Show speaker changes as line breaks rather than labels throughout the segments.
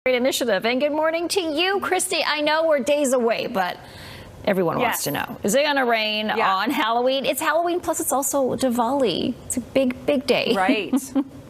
Great initiative. And good morning to you, Kristi. I know we're days away, but everyone wants to know. Is it going to rain on Halloween? It's Halloween, plus it's also Diwali. It's a big, big day.
Right.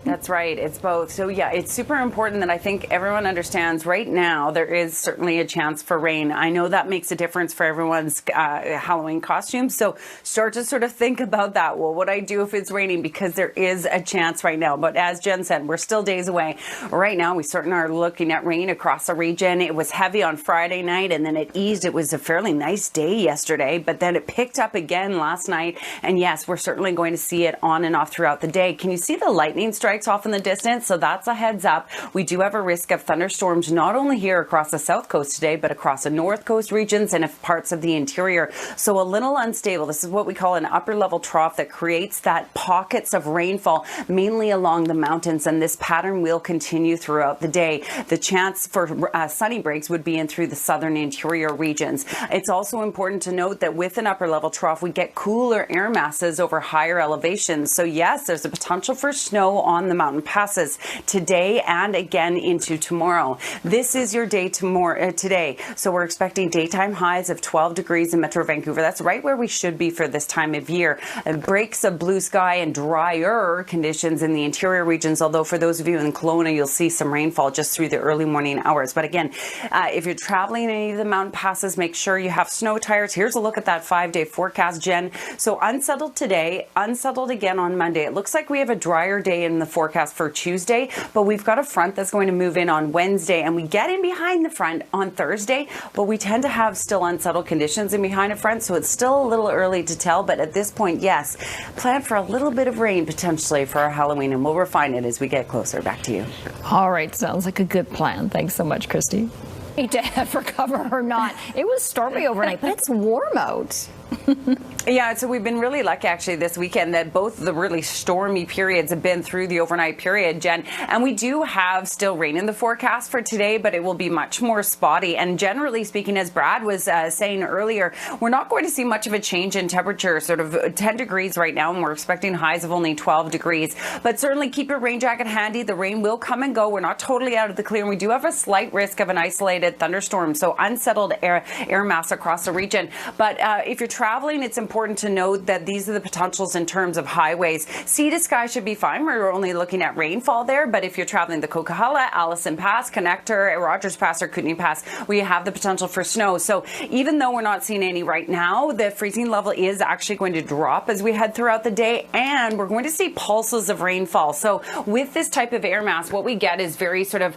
That's right. It's both. So, yeah, it's super important that I think everyone understands right now there is certainly a chance for rain. I know that makes a difference for everyone's Halloween costumes. So start to sort of think about that. Well, what I do if it's raining, because there is a chance right now. But as Jen said, we're still days away. Right now, we certainly are looking at rain across the region. It was heavy on Friday night and then it eased. It was a fairly nice day yesterday, but then it picked up again last night. And yes, we're certainly going to see it on and off throughout the day. Can you see the lightning strikes off in the distance? So that's a heads up. We do have a risk of thunderstorms not only here across the south coast today, but across the north coast regions and parts of the interior. So a little unstable. This is what we call an upper level trough that creates that pockets of rainfall, mainly along the mountains. And this pattern will continue throughout the day. The chance for sunny breaks would be in through the southern interior regions. It's also important to note that with an upper level trough, we get cooler air masses over higher elevations. So yes, there's a potential for snow on the mountain passes today and again into tomorrow. This is your day today. So we're expecting daytime highs of 12 degrees in Metro Vancouver. That's right where we should be for this time of year. Breaks of blue sky and drier conditions in the interior regions. Although for those of you in Kelowna, you'll see some rainfall just through the early morning hours. But again, if you're traveling in any of the mountain passes, make sure you have snow tires. Here's a look at that 5-day forecast, Jen. So unsettled today, unsettled again on Monday. It looks like we have a drier day in the forecast for Tuesday, but we've got a front that's going to move in on Wednesday, and we get in behind the front on Thursday, but we tend to have still unsettled conditions in behind a front, so it's still a little early to tell. But at this point, yes, plan for a little bit of rain potentially for our Halloween, and we'll refine it as we get closer. Back to you.
All right, sounds like a good plan. Thanks so much, Kristi. To ever cover or not. It was stormy overnight, but it's warm out.
Yeah, so we've been really lucky actually this weekend that both the really stormy periods have been through the overnight period, Jen. And we do have still rain in the forecast for today, but it will be much more spotty. And generally speaking, as Brad was saying earlier, we're not going to see much of a change in temperature, sort of 10 degrees right now, and we're expecting highs of only 12 degrees. But certainly keep your rain jacket handy. The rain will come and go. We're not totally out of the clear, and we do have a slight risk of an isolated thunderstorm, so unsettled air mass across the region. But if you're traveling, it's important to note that these are the potentials in terms of highways. Sea to sky should be fine. We're only looking at rainfall there, but if you're traveling the Coquihalla, Allison Pass, Connector, Rogers Pass, or Kootenay Pass, we have the potential for snow. So even though we're not seeing any right now, the freezing level is actually going to drop as we head throughout the day, and we're going to see pulses of rainfall. So with this type of air mass, what we get is very sort of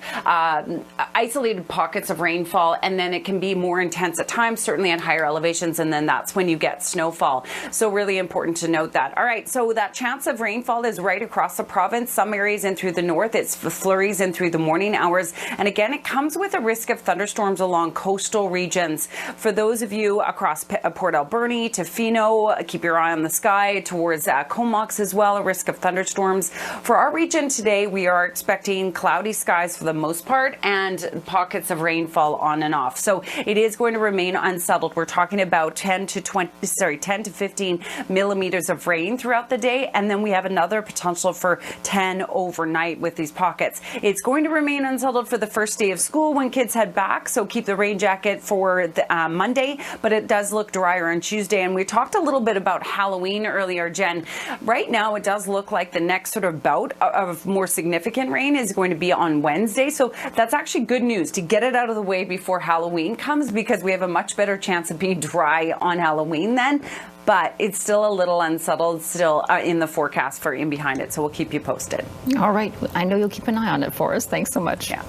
isolated pockets of rainfall, and then it can be more intense at times, certainly at higher elevations, and then that's when you get snowfall. So really important to note that. All right, so that chance of rainfall is right across the province. Some areas in through the north, it's flurries in through the morning hours. And again, it comes with a risk of thunderstorms along coastal regions. For those of you across Port Alberni to Fino, keep your eye on the sky towards Comox as well, a risk of thunderstorms. For our region today, we are expecting cloudy skies for the most part and pockets of rainfall on and off. So it is going to remain unsettled. We're talking about 10 to 15 millimeters of rain throughout the day, and then we have another potential for 10 overnight with these pockets. It's going to remain unsettled for the first day of school when kids head back, so keep the rain jacket for the, Monday, but it does look drier on Tuesday. And we talked a little bit about Halloween earlier, Jen. Right now, it does look like the next sort of bout of more significant rain is going to be on Wednesday, so that's actually good news to get it out of the way before Halloween comes, because we have a much better chance of being dry on Halloween then. But it's still a little unsettled still in the forecast for in behind it. So we'll keep you posted.
All right. I know you'll keep an eye on it for us. Thanks so much.
Yeah.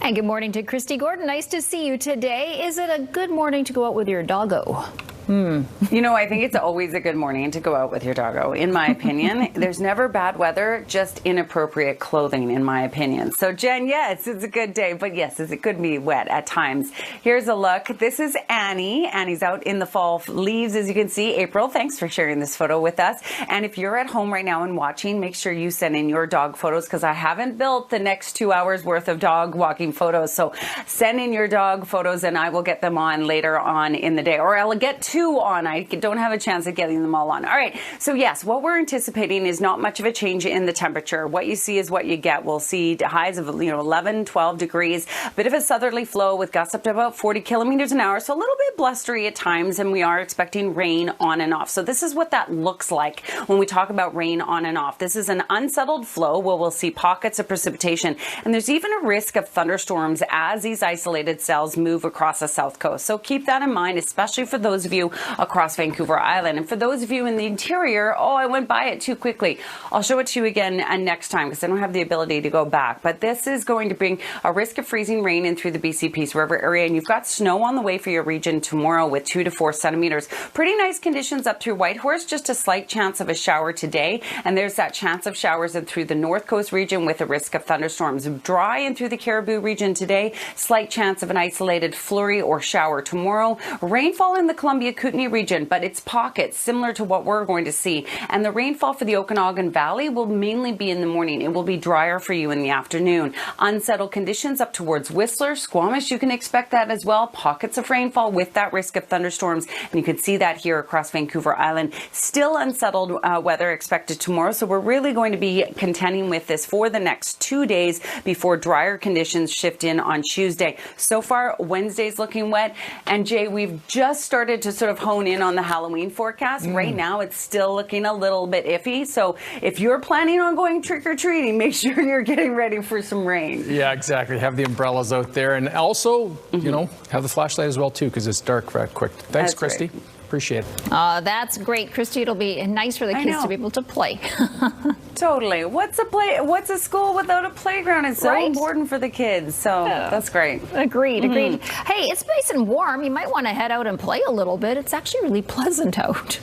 And good morning to Kristi Gordon. Nice to see you today. Is it a good morning to go out with your doggo?
You know, I think it's always a good morning to go out with your doggo, in my opinion. There's never bad weather, just inappropriate clothing, in my opinion. So, Jen, yes, it's a good day, but yes, it could be wet at times. Here's a look. This is Annie. Annie's out in the fall leaves, as you can see. April, thanks for sharing this photo with us. And if you're at home right now and watching, make sure you send in your dog photos, because I haven't built the next 2 hours worth of dog walking photos. So send in your dog photos and I will get them on later on in the day, or I'll get to 2 on. I don't have a chance of getting them all on. All right. So yes, what we're anticipating is not much of a change in the temperature. What you see is what you get. We'll see highs of 11, 12 degrees. A bit of a southerly flow with gusts up to about 40 kilometers an hour. So a little bit blustery at times, and we are expecting rain on and off. So this is what that looks like when we talk about rain on and off. This is an unsettled flow where we'll see pockets of precipitation, and there's even a risk of thunderstorms as these isolated cells move across the south coast. So keep that in mind, especially for those of you across Vancouver Island. And for those of you in the interior, I went by it too quickly. I'll show it to you again next time because I don't have the ability to go back. But this is going to bring a risk of freezing rain in through the BC Peace River area, and you've got snow on the way for your region tomorrow with 2 to 4 centimeters. Pretty nice conditions up through Whitehorse, just a slight chance of a shower today, and there's that chance of showers in through the north coast region with a risk of thunderstorms. Dry in through the Caribou region today, slight chance of an isolated flurry or shower tomorrow. Rainfall in the Columbia-Kootenay region, but it's pockets similar to what we're going to see, and the rainfall for the Okanagan Valley will mainly be in the morning. It will be drier for you in the afternoon. Unsettled conditions up towards Whistler, Squamish, you can expect that as well. Pockets of rainfall with that risk of thunderstorms, and you can see that here across Vancouver Island. Still unsettled weather expected tomorrow, so we're really going to be contending with this for the next 2 days before drier conditions shift in on Tuesday. So far, Wednesday's looking wet, and Jay, we've just started to sort of hone in on the Halloween forecast. Right now, it's still looking a little bit iffy, so if you're planning on going trick-or-treating, make sure you're getting ready for some rain.
Yeah, exactly. Have the umbrellas out there, and also, you know, have the flashlight as well, too, because it's dark right quick. Thanks,
That's
Kristi.
Right.
Appreciate it.
That's great, Kristi. It'll be nice for the kids to be able to play.
Totally. What's a school without a playground? It's so important for the kids. So that's great.
Agreed. Hey, it's nice and warm. You might want to head out and play a little bit. It's actually really pleasant out.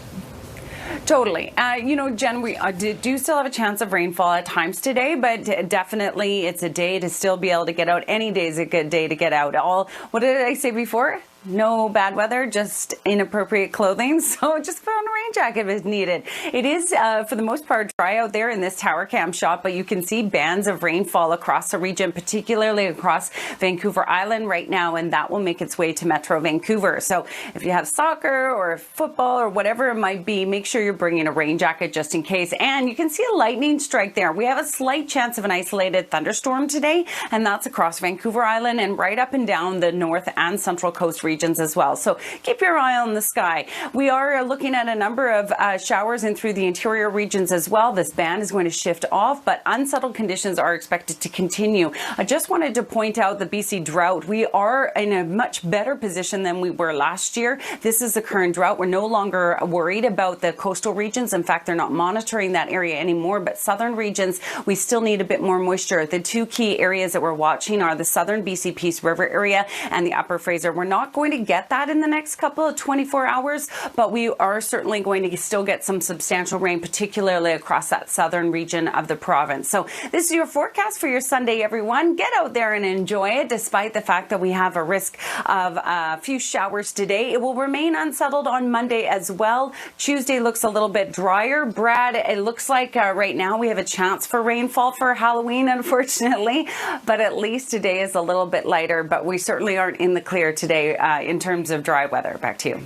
Totally. You know, Jen, we do still have a chance of rainfall at times today, but definitely it's a day to still be able to get out. Any day is a good day to get out. What did I say before? No bad weather, just inappropriate clothing. So just put on a rain jacket if needed. It is, for the most part, dry out there in this tower cam shot, but you can see bands of rainfall across the region, particularly across Vancouver Island right now, and that will make its way to Metro Vancouver. So if you have soccer or football or whatever it might be, make sure you're bringing a rain jacket just in case. And you can see a lightning strike there. We have a slight chance of an isolated thunderstorm today, and that's across Vancouver Island and right up and down the north and central coast region as well. So keep your eye on the sky. We are looking at a number of showers in through the interior regions as well. This band is going to shift off, but unsettled conditions are expected to continue. I just wanted to point out the BC drought. We are in a much better position than we were last year. This is the current drought. We're no longer worried about the coastal regions. In fact, they're not monitoring that area anymore, but southern regions, we still need a bit more moisture. The two key areas that we're watching are the southern BC Peace River area and the upper Fraser. We're not going to get that in the next couple of 24 hours, but we are certainly going to still get some substantial rain, particularly across that southern region of the province. So this is your forecast for your Sunday, everyone. Get out there and enjoy it, despite the fact that we have a risk of a few showers today. It will remain unsettled on Monday as well. Tuesday looks a little bit drier. Brad, it looks like right now we have a chance for rainfall for Halloween, unfortunately, but at least today is a little bit lighter, but we certainly aren't in the clear today in terms of dry weather. Back to you.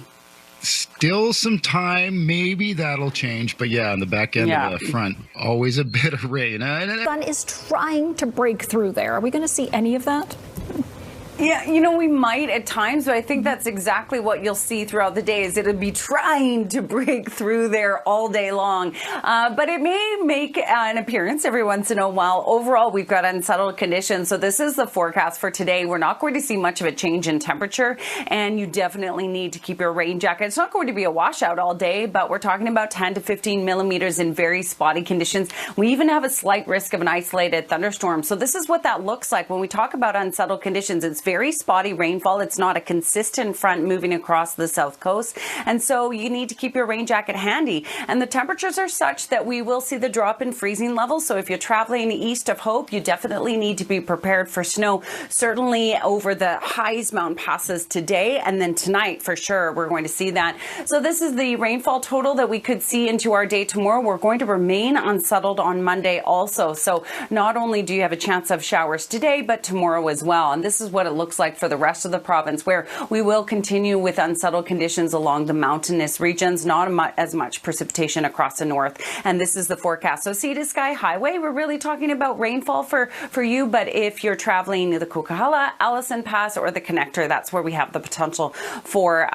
Still some time, maybe that'll change, but yeah, on the back end of the front, always a bit of rain.
The sun is trying to break through there. Are we going to see any of that?
Yeah, you know, we might at times, but I think that's exactly what you'll see throughout the day is it'll be trying to break through there all day long. But it may make an appearance every once in a while. Overall, we've got unsettled conditions. So this is the forecast for today. We're not going to see much of a change in temperature, and you definitely need to keep your rain jacket. It's not going to be a washout all day, but we're talking about 10 to 15 millimeters in very spotty conditions. We even have a slight risk of an isolated thunderstorm. So this is what that looks like when we talk about unsettled conditions. It's very spotty rainfall. It's not a consistent front moving across the south coast. And so you need to keep your rain jacket handy. And the temperatures are such that we will see the drop in freezing levels. So if you're traveling east of Hope, you definitely need to be prepared for snow, certainly over the highest mountain passes today. And then tonight, for sure, we're going to see that. So this is the rainfall total that we could see into our day tomorrow. We're going to remain unsettled on Monday also. So not only do you have a chance of showers today, but tomorrow as well. And this is what it looks like for the rest of the province, where we will continue with unsettled conditions along the mountainous regions, not as much precipitation across the north. And this is the forecast. So sea to sky highway, we're really talking about rainfall for you. But if you're traveling the Coquihalla, Allison Pass, or the connector, that's where we have the potential for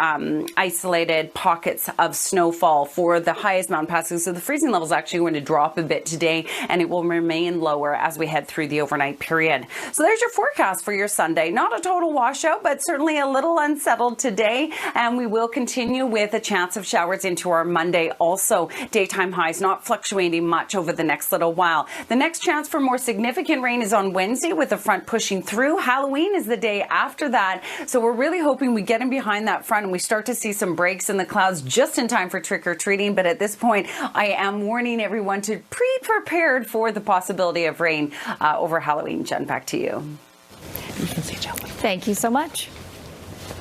isolated pockets of snowfall for the highest mountain passes. So the freezing level is actually going to drop a bit today, and it will remain lower as we head through the overnight period. So there's your forecast for your Sunday. Not a total washout, but certainly a little unsettled today. And we will continue with a chance of showers into our Monday. Also, daytime highs not fluctuating much over the next little while. The next chance for more significant rain is on Wednesday with the front pushing through. Halloween is the day after that. So we're really hoping we get in behind that front and we start to see some breaks in the clouds just in time for trick-or-treating. But at this point, I am warning everyone to be prepared for the possibility of rain over Halloween. Jen, back to you.
Thank you so much.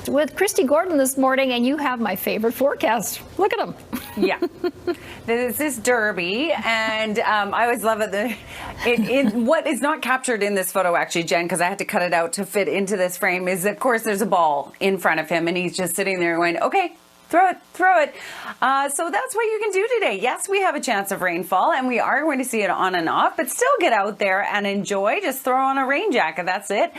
With Kristi Gordon this morning, and you have my favorite forecast. Look at them.
Yeah. This is Derby, and I always love it. What is not captured in this photo, actually, Jen, because I had to cut it out to fit into this frame, is, of course, there's a ball in front of him, and he's just sitting there going, okay, throw it. So that's what you can do today. Yes, we have a chance of rainfall, and we are going to see it on and off, but still get out there and enjoy. Just throw on a rain jacket. That's it.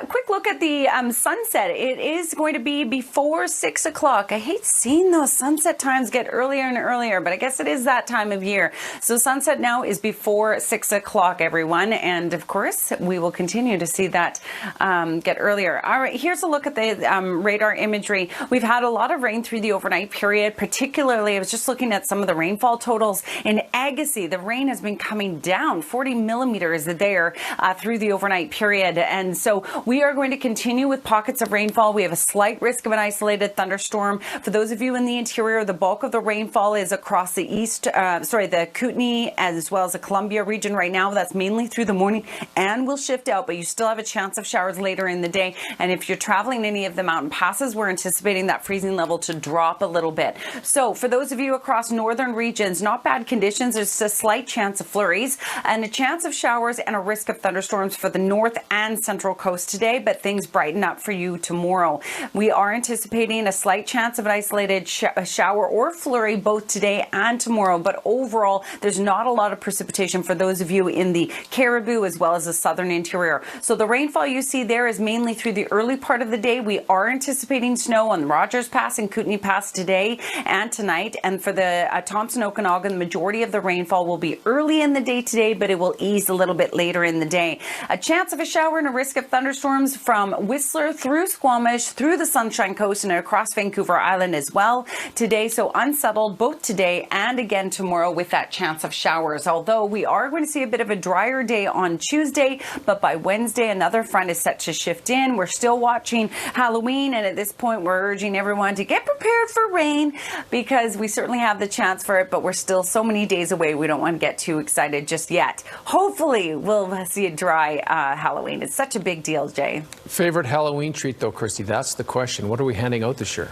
Quick look at the sunset. It is going to be before 6 o'clock. I hate seeing those sunset times get earlier and earlier, but I guess it is that time of year. So sunset now is before 6 o'clock, everyone. And of course, we will continue to see that get earlier. All right, here's a look at the radar imagery. We've had a lot of rain through the overnight period, particularly I was just looking at some of the rainfall totals in Agassiz. The rain has been coming down 40 millimeters there through the overnight period. And so we are going to continue with pockets of rainfall. We have a slight risk of an isolated thunderstorm. For those of you in the interior, the bulk of the rainfall is across the the Kootenay as well as the Columbia region right now. That's mainly through the morning and will shift out, but you still have a chance of showers later in the day. And if you're traveling any of the mountain passes, we're anticipating that freezing level to drop a little bit. So for those of you across northern regions, not bad conditions. There's a slight chance of flurries and a chance of showers and a risk of thunderstorms for the north and central coast today, but things brighten up for you tomorrow. We are anticipating a slight chance of an isolated shower or flurry both today and tomorrow, but overall, there's not a lot of precipitation for those of you in the Cariboo as well as the southern interior. So the rainfall you see there is mainly through the early part of the day. We are anticipating snow on Rogers Pass and Kootenay Pass today and tonight. And for the Thompson Okanagan, the majority of the rainfall will be early in the day today, but it will ease a little bit later in the day. A chance of a shower and a risk of thunderstorms from Whistler through Squamish, through the Sunshine Coast and across Vancouver Island as well today. So unsettled both today and again tomorrow with that chance of showers. Although we are going to see a bit of a drier day on Tuesday, but by Wednesday, another front is set to shift in. We're still watching Halloween, and at this point, we're urging everyone to get prepared for rain because we certainly have the chance for it, but we're still so many days away. We don't want to get too excited just yet. Hopefully, we'll see a dry Halloween. It's such a big deal, Jay.
Favorite Halloween treat, though, Kristi? That's the question. What are we handing out this year?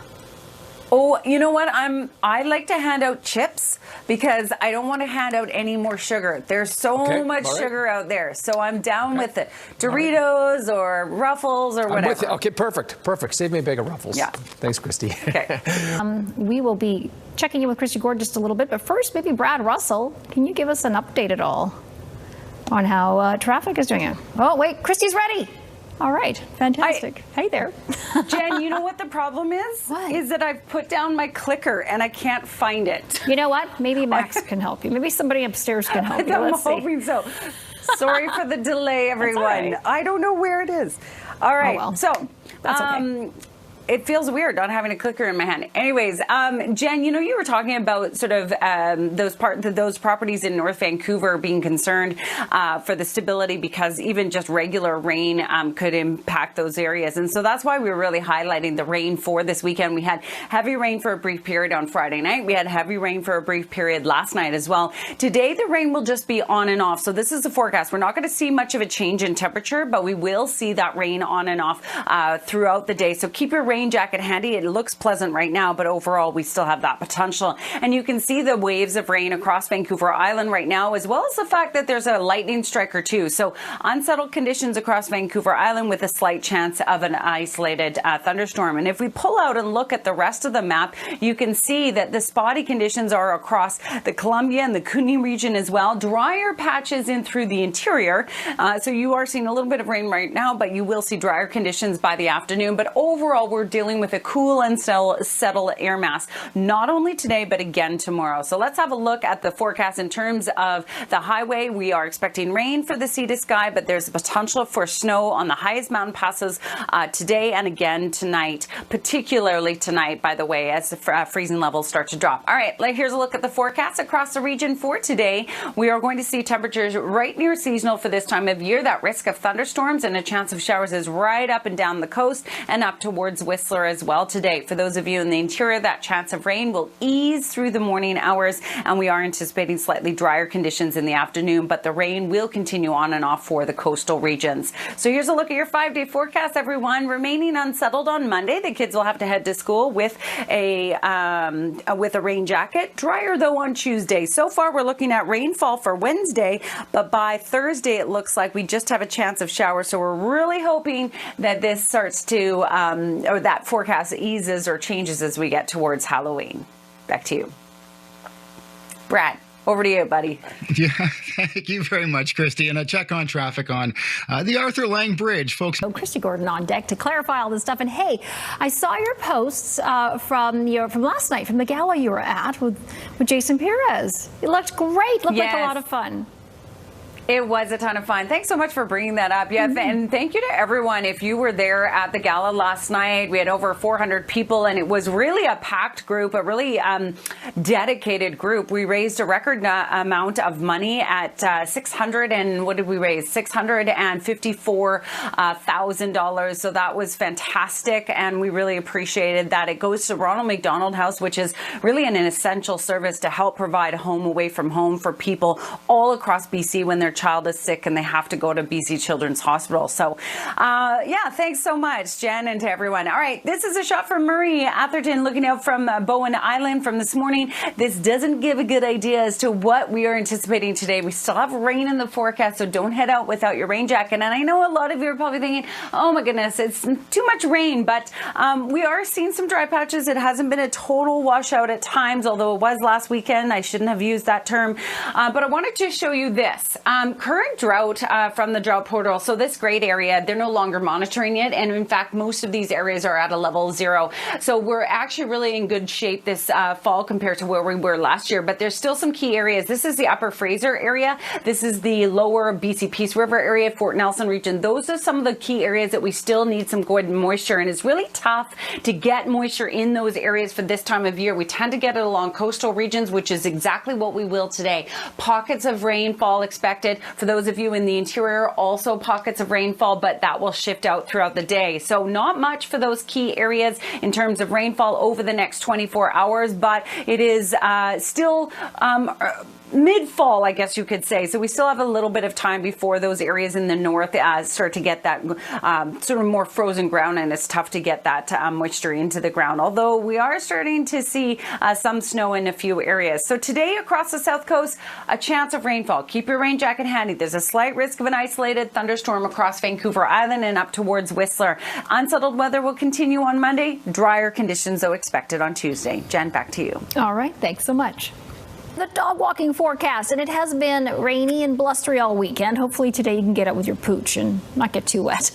Oh, you know what? I like to hand out chips because I don't want to hand out any more sugar. There's so much sugar out there. So I'm down with it. Doritos or Ruffles or whatever.
I'm with you. Okay, perfect. Save me a bag of Ruffles.
Yeah.
Thanks, Kristi.
Okay.
We will be checking in with Kristi Gordon just a little bit, but first, maybe Brad Russell, can you give us an update at all on how traffic is doing? Oh, wait, Kristi's ready. All right, fantastic. Hey there.
Jen, you know what the problem is?
What?
Is that I've put down my clicker and I can't find it.
You know what? Maybe Max can help you. Maybe somebody upstairs can help you.
I'm hoping so. Sorry for the delay, everyone.
Right.
I don't know where it is. All right,
well.
so
That's okay.
It feels weird not having a clicker in my hand. Anyways, Jen, you were talking about sort of those properties in North Vancouver being concerned for the stability because even just regular rain could impact those areas. And so that's why we were really highlighting the rain for this weekend. We had heavy rain for a brief period on Friday night. We had heavy rain for a brief period last night as well. Today, the rain will just be on and off. So this is the forecast. We're not going to see much of a change in temperature, but we will see that rain on and off throughout the day. So keep your rain jacket handy. It looks pleasant right now, but overall we still have that potential. And you can see the waves of rain across Vancouver Island right now, as well as the fact that there's a lightning strike or two. So unsettled conditions across Vancouver Island with a slight chance of an isolated thunderstorm. And if we pull out and look at the rest of the map, you can see that the spotty conditions are across the Columbia and the Kootenay region as well. Drier patches in through the interior. So you are seeing a little bit of rain right now, but you will see drier conditions by the afternoon. But overall, we're dealing with a cool and settled air mass, not only today, but again tomorrow. So let's have a look at the forecast in terms of the highway. We are expecting rain for the sea to sky, but there's a potential for snow on the highest mountain passes today and again tonight, particularly tonight, by the way, as the freezing levels start to drop. All right, here's a look at the forecast across the region for today. We are going to see temperatures right near seasonal for this time of year. That risk of thunderstorms and a chance of showers is right up and down the coast and up towards Whistler as well today. For those of you in the interior, that chance of rain will ease through the morning hours, and we are anticipating slightly drier conditions in the afternoon, but the rain will continue on and off for the coastal regions. So here's a look at your 5-day forecast, everyone. Remaining unsettled on Monday. The kids will have to head to school with a rain jacket. Drier though on Tuesday. So far we're looking at rainfall for Wednesday, but by Thursday it looks like we just have a chance of showers. So we're really hoping that this starts to, or that forecast eases or changes as we get towards Halloween. Back to you, Brad. Over to you, buddy.
Yeah, thank you very much, Kristi. And a check on traffic on the Arthur Lang Bridge, folks.
So Kristi Gordon on deck to clarify all this stuff. And hey, I saw your posts from last night, from the gala you were at with Jason Perez. It looked great. Looked like a lot of fun.
It was a ton of fun. Thanks so much for bringing that up. Yeah, and thank you to everyone. If you were there at the gala last night, we had over 400 people, and it was really a packed group, a really dedicated group. We raised a record amount of money at $654,000. So that was fantastic, and we really appreciated that. It goes to Ronald McDonald House, which is really an essential service to help provide a home away from home for people all across BC when their child is sick and they have to go to BC Children's Hospital. So yeah, thanks so much, Jen, and to everyone. All right, this is a shot from Murray Atherton looking out from Bowen Island from this morning. This doesn't give a good idea as to what we are anticipating today. We still have rain in the forecast, so don't head out without your rain jacket. And I know a lot of you are probably thinking, oh my goodness, it's too much rain, but we are seeing some dry patches. It hasn't been a total washout at times, although it was last weekend. I shouldn't have used that term, but I wanted to show you this. Current drought from the drought portal. So this great area, they're no longer monitoring it. And in fact, most of these areas are at a level 0. So we're actually really in good shape this fall compared to where we were last year. But there's still some key areas. This is the Upper Fraser area. This is the lower BC Peace River area, Fort Nelson region. Those are some of the key areas that we still need some good moisture. And it's really tough to get moisture in those areas for this time of year. We tend to get it along coastal regions, which is exactly what we will today. Pockets of rainfall expected. For those of you in the interior, also pockets of rainfall, but that will shift out throughout the day. So not much for those key areas in terms of rainfall over the next 24 hours, but it is still mid-fall, I guess you could say. So we still have a little bit of time before those areas in the north start to get that sort of more frozen ground, and it's tough to get that moisture into the ground, although we are starting to see some snow in a few areas. So today across the south coast, a chance of rainfall. Keep your rain jacket handy. There's a slight risk of an isolated thunderstorm across Vancouver Island and up towards Whistler. Unsettled weather will continue on Monday. Drier conditions, though, expected on Tuesday. Jen, back to you.
All right. Thanks so much. The dog walking forecast, and it has been rainy and blustery all weekend. Hopefully today you can get out with your pooch and not get too wet.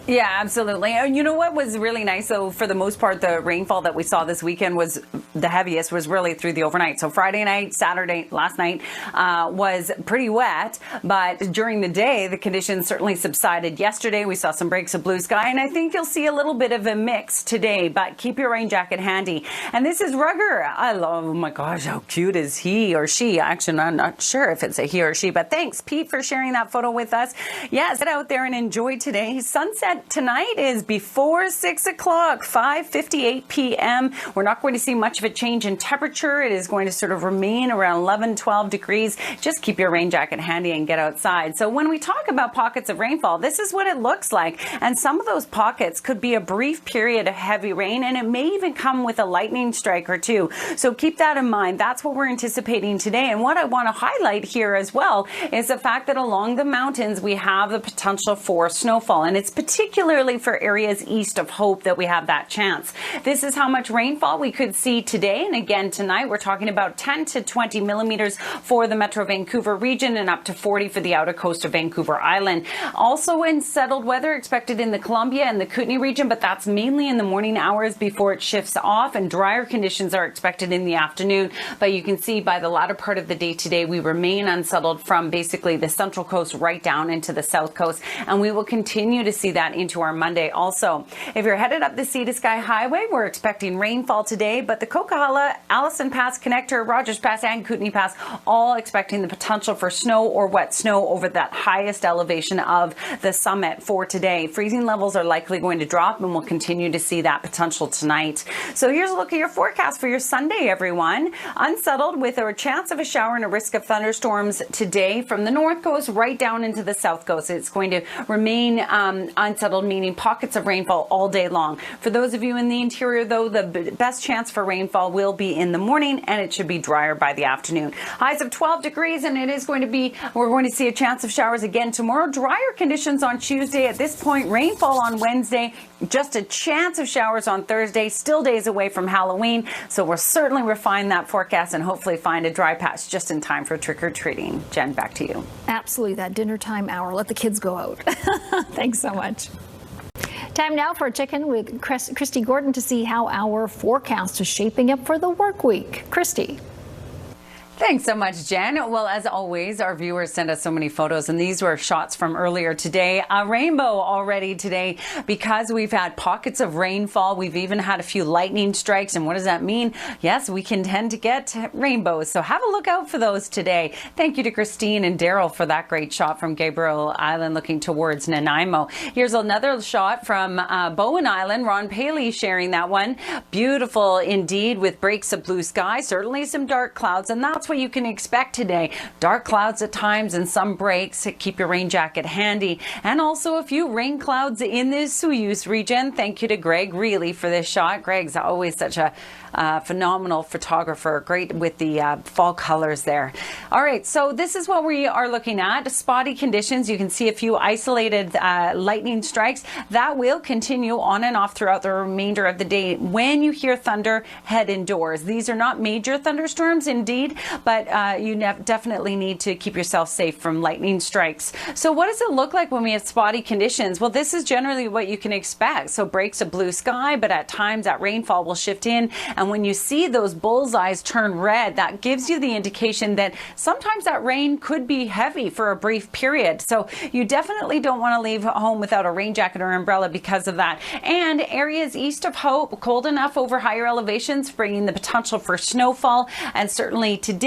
Yeah, absolutely. And you know what was really nice? So for the most part, the rainfall that we saw this weekend was the heaviest was really through the overnight. So Friday night, Saturday, last night was pretty wet, but during the day, the conditions certainly subsided. Yesterday, we saw some breaks of blue sky, and I think you'll see a little bit of a mix today, but keep your rain jacket handy. And this is Rugger. I love, oh my gosh, how cute is he or she? Actually, I'm not sure if it's a he or she, but thanks, Pete, for sharing that photo with us. Yes, get out there and enjoy today. Sunset tonight is before 6 o'clock, 5:58 p.m. We're not going to see much of of a change in temperature. It is going to sort of remain around 11, 12 degrees. Just keep your rain jacket handy and get outside. So when we talk about pockets of rainfall, this is what it looks like. And some of those pockets could be a brief period of heavy rain, and it may even come with a lightning strike or two. So keep that in mind. That's what we're anticipating today. And what I want to highlight here as well is the fact that along the mountains, we have the potential for snowfall. And it's particularly for areas east of Hope that we have that chance. This is how much rainfall we could see today. And again, tonight, we're talking about 10 to 20 millimeters for the Metro Vancouver region and up to 40 for the outer coast of Vancouver Island. Also in settled weather expected in the Columbia and the Kootenay region, but that's mainly in the morning hours before it shifts off, and drier conditions are expected in the afternoon. But you can see by the latter part of the day today, we remain unsettled from basically the central coast right down into the south coast, and we will continue to see that into our Monday also. If you're headed up the Sea to Sky Highway, we're expecting rainfall today, but the Coquihalla, Allison Pass Connector, Rogers Pass and Kootenay Pass all expecting the potential for snow or wet snow over that highest elevation of the summit for today. Freezing levels are likely going to drop, and we'll continue to see that potential tonight. So here's a look at your forecast for your Sunday, everyone. Unsettled with a chance of a shower and a risk of thunderstorms today from the north coast right down into the south coast. It's going to remain unsettled, meaning pockets of rainfall all day long. For those of you in the interior, though, the best chance for rainfall will be in the morning, and it should be drier by the afternoon. Highs of 12 degrees, and it is going to be, we're going to see a chance of showers again tomorrow. Drier conditions on Tuesday. At this point, rainfall on Wednesday, just a chance of showers on Thursday, still days away from Halloween. So we'll certainly refine that forecast and hopefully find a dry patch just in time for trick-or-treating. Jen, back to you.
Absolutely, that dinner time hour. Let the kids go out. Thanks so much. Time now for a check-in with Kristi Gordon to see how our forecast is shaping up for the work week. Kristi.
Thanks so much, Jen. Well, as always, our viewers send us so many photos, and these were shots from earlier today. A rainbow already today because we've had pockets of rainfall. We've even had a few lightning strikes. And what does that mean? Yes, we can tend to get rainbows. So have a look out for those today. Thank you to Christine and Daryl for that great shot from Gabriel Island looking towards Nanaimo. Here's another shot from Bowen Island. Ron Paley sharing that one. Beautiful indeed with breaks of blue sky. Certainly some dark clouds, and that's what you can expect today. Dark clouds at times and some breaks. Keep your rain jacket handy. And also a few rain clouds in the Soyuz region. Thank you to Greg Reilly for this shot. Greg's always such a phenomenal photographer. Great with the fall colors there. All right, so this is what we are looking at. Spotty conditions. You can see a few isolated lightning strikes. That will continue on and off throughout the remainder of the day. When you hear thunder, head indoors. These are not major thunderstorms indeed, but you definitely need to keep yourself safe from lightning strikes. So what does it look like when we have spotty conditions? Well, this is generally what you can expect. So breaks of blue sky, but at times that rainfall will shift in. And when you see those bullseyes turn red, that gives you the indication that sometimes that rain could be heavy for a brief period. So you definitely don't want to leave home without a rain jacket or umbrella because of that. And areas east of Hope, cold enough over higher elevations, bringing the potential for snowfall. And certainly today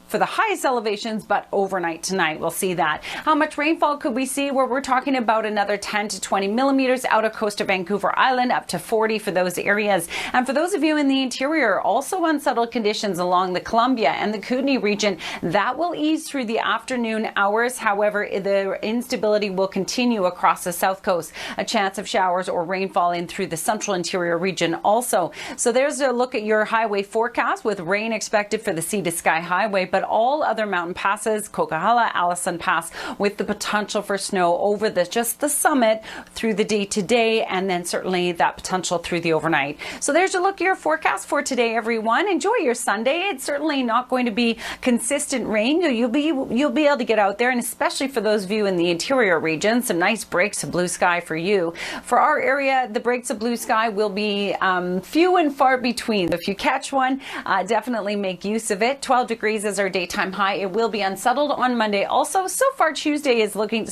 for the highest elevations, but overnight tonight we'll see that. How much rainfall could we see? Well, we're talking about another 10 to 20 millimeters outer coast of Vancouver Island, up to 40 for those areas. And for those of you in the interior, also unsettled conditions along the Columbia and the Kootenay region. That will ease through the afternoon hours. However, the instability will continue across the south coast. A chance of showers or rainfall in through the central interior region also. So there's a look at your highway forecast with rain expected for the Sea to Sky Highway, but all other mountain passes, Coquihalla, Allison Pass, with the potential for snow over just the summit through the day today, and then certainly that potential through the overnight. So there's a look at your forecast for today, everyone. Enjoy your Sunday. It's certainly not going to be consistent rain. You'll be able to get out there, and especially for those of you in the interior region, some nice breaks of blue sky for you. For our area, the breaks of blue sky will be few and far between. If you catch one, definitely make use of it. 12 degrees is our daytime high. It will be unsettled on Monday. Also, so far Tuesday is looking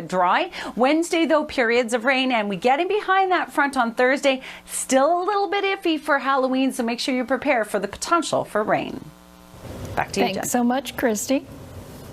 dry. Wednesday, though, periods of rain, and we get in behind that front on Thursday. Still a little bit iffy for Halloween, so make sure you prepare for the potential for rain. Back to you, Jen.
Thanks so much, Kristi.